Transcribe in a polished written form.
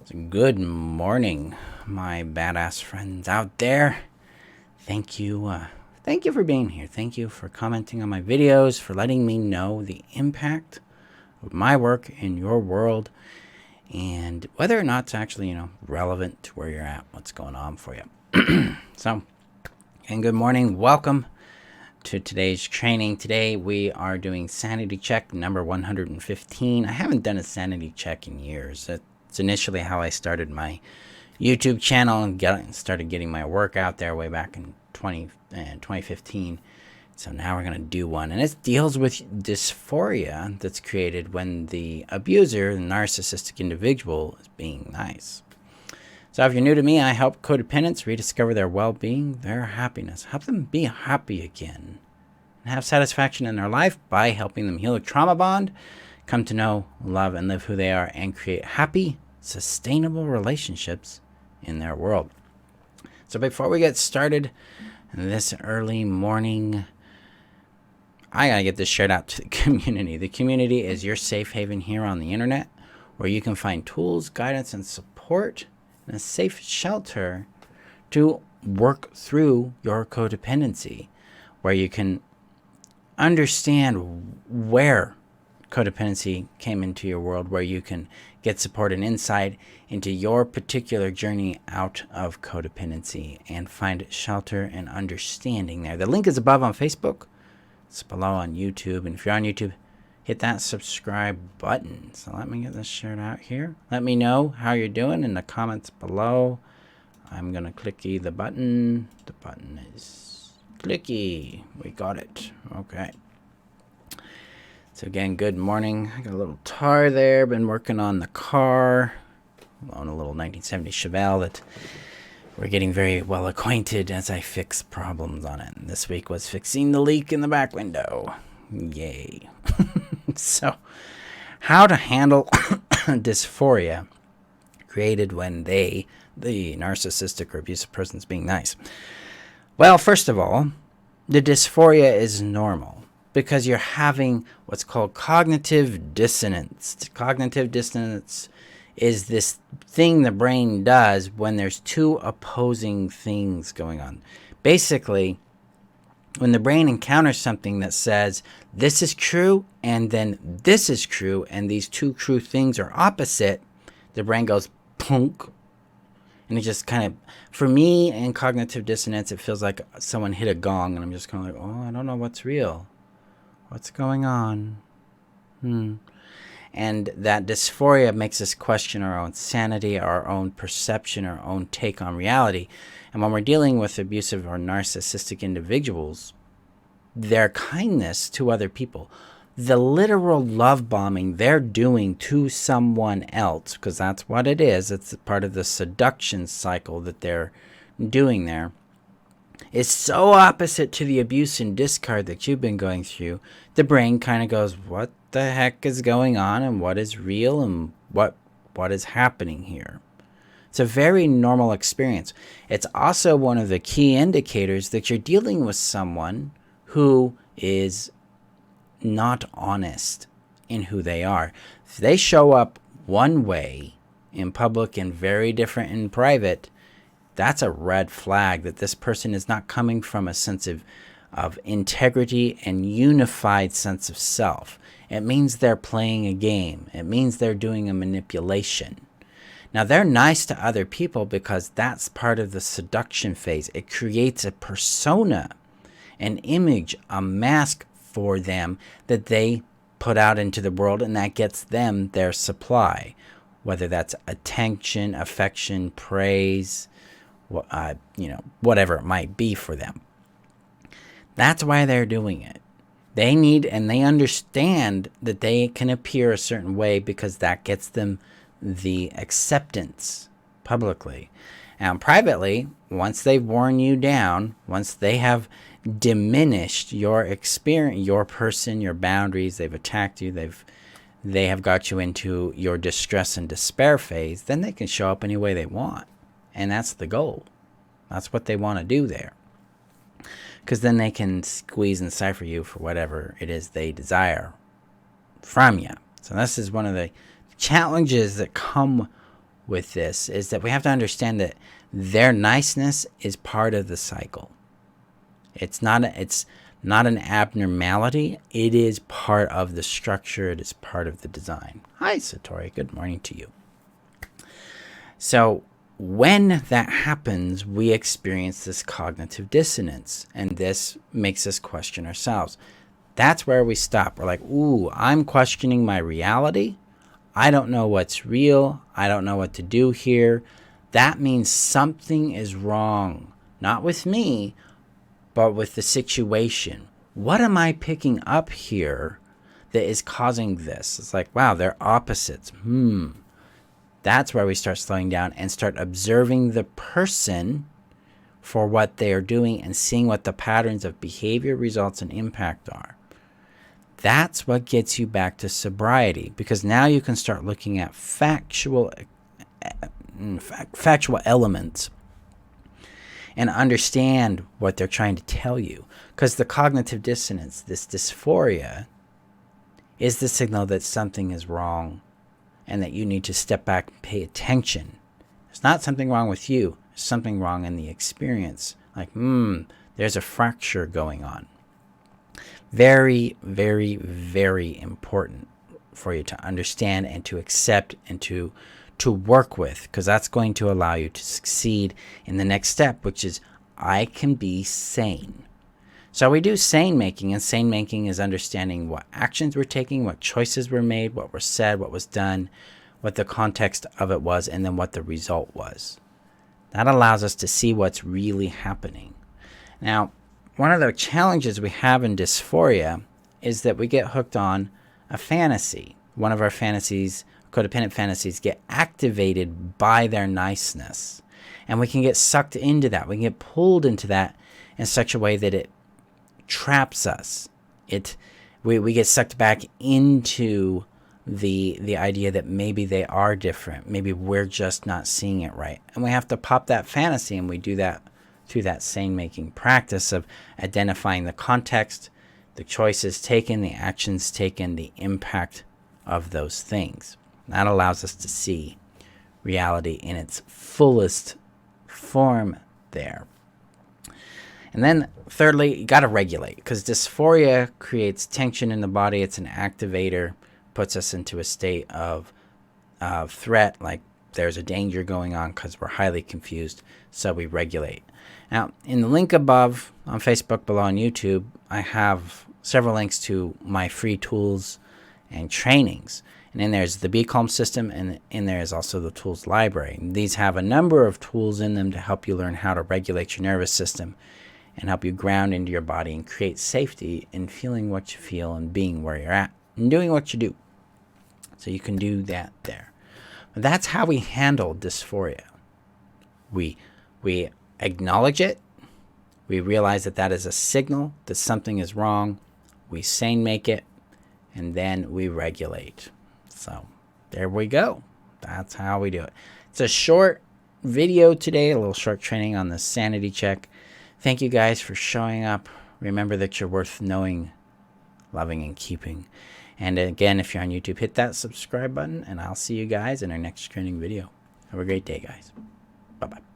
So good morning, my badass friends out there. Thank you. Thank you for being here. Thank you for commenting on my videos, for letting me know the impact of my work in your world, and whether or not it's actually, relevant to where you're at, what's going on for you. So, and good morning. Welcome to today's training. Today we are doing sanity check number 115. I haven't done a sanity check in years. It's initially how I started my YouTube channel and started getting my work out there way back in 2015. So now we're going to do one. And it deals with dysphoria that's created when the abuser, the narcissistic individual, is being nice. So if you're new to me, I help codependents rediscover their well-being, their happiness, help them be happy again, and have satisfaction in their life by helping them heal a trauma bond, come to know, love, and live who they are, and create happy, sustainable relationships in their world. So before we get started this early morning, I gotta get this shared out to the community. The community is your safe haven here on the internet, where you can find tools, guidance, and support, and a safe shelter to work through your codependency, where you can understand where codependency came into your world, where you can get support and insight into your particular journey out of codependency and find shelter and understanding there. The link is above on Facebook. It's below on YouTube. And if you're on YouTube, hit that subscribe button. So let me get this shared out here. Let me know how you're doing in the comments below. I'm going to clicky the button. The button is clicky. We got it. Okay. So again, good morning. I got a little tar there. Been working on the car. On a little 1970 Chevelle that we're getting very well acquainted as I fix problems on it. And this week was fixing the leak in the back window. Yay. So, how to handle dysphoria created when the narcissistic or abusive person, is being nice. Well, first of all, the dysphoria is normal because you're having what's called cognitive dissonance. Cognitive dissonance is this thing the brain does when there's two opposing things going on. Basically, when the brain encounters something that says this is true and then this is true and these two true things are opposite, the brain goes punk. And it just kind of, for me in cognitive dissonance, it feels like someone hit a gong and I'm just kind of like, oh, I don't know what's real. What's going on? And that dysphoria makes us question our own sanity, our own perception, our own take on reality. And when we're dealing with abusive or narcissistic individuals, their kindness to other people, the literal love bombing they're doing to someone else, because that's what it is, it's part of the seduction cycle that they're doing there, is so opposite to the abuse and discard that you've been going through. The brain kind of goes, what the heck is going on, and what is real, and what is happening here? It's a very normal experience. It's also one of the key indicators that you're dealing with someone who is not honest in who they are. If they show up one way in public and very different in private, that's a red flag that this person is not coming from a sense of integrity and unified sense of self. It means they're playing a game. It means they're doing a manipulation. Now, they're nice to other people because that's part of the seduction phase. It creates a persona, an image, a mask for them that they put out into the world, and that gets them their supply, whether that's attention, affection, praise, whatever it might be for them. That's why they're doing it. They need and they understand that they can appear a certain way because that gets them the acceptance publicly. And privately, once they've worn you down, once they have diminished your experience, your person, your boundaries, they've attacked you, they have got you into your distress and despair phase, then they can show up any way they want. And that's the goal. That's what they want to do there. Because then they can squeeze and cipher you for whatever it is they desire from you. So this is one of the challenges that come with this is that we have to understand that their niceness is part of the cycle. It's not an abnormality. It is part of the structure. It is part of the design. Hi, Satori. Good morning to you. So when that happens, we experience this cognitive dissonance, and this makes us question ourselves. That's where we stop. We're like, ooh, I'm questioning my reality. I don't know what's real. I don't know what to do here. That means something is wrong, not with me, but with the situation. What am I picking up here that is causing this? It's like, wow, they're opposites. That's where we start slowing down and start observing the person for what they are doing and seeing what the patterns of behavior, results, and impact are. That's what gets you back to sobriety, because now you can start looking at factual elements and understand what they're trying to tell you. Because the cognitive dissonance, this dysphoria, is the signal that something is wrong and that you need to step back and pay attention. There's not something wrong with you. There's something wrong in the experience. Like, there's a fracture going on. Very, very, very important for you to understand and to accept and to work with, because that's going to allow you to succeed in the next step, which is I can be sane. So we do sane making, and sane making is understanding what actions we're taking, what choices were made, what were said, what was done, what the context of it was, and then what the result was. That allows us to see what's really happening. Now, one of the challenges we have in dysphoria is that we get hooked on a fantasy. One of our fantasies, codependent fantasies, get activated by their niceness. And we can get sucked into that. We can get pulled into that in such a way that it traps us. We get sucked back into the idea that maybe they are different. Maybe we're just not seeing it right. And we have to pop that fantasy, and we do that through that sane-making practice of identifying the context, the choices taken, the actions taken, the impact of those things. That allows us to see reality in its fullest form there. And then thirdly, you got to regulate, because dysphoria creates tension in the body. It's an activator, puts us into a state of threat, like there's a danger going on because we're highly confused, so we regulate. Now, in the link above on Facebook, below on YouTube, I have several links to my free tools and trainings. And in there is the Be Calm system, and in there is also the tools library. And these have a number of tools in them to help you learn how to regulate your nervous system and help you ground into your body and create safety in feeling what you feel and being where you're at and doing what you do. So you can do that there. But that's how we handle dysphoria. We acknowledge it. We realize that is a signal that something is wrong. We sane make it, and then we regulate. So there we go. That's how we do it. It's a short video today, a little short training on the sanity check. Thank you guys for showing up. Remember that you're worth knowing, loving, and keeping. And again, if you're on YouTube, hit that subscribe button, and I'll see you guys in our next training video. Have a great day, guys. Bye-bye.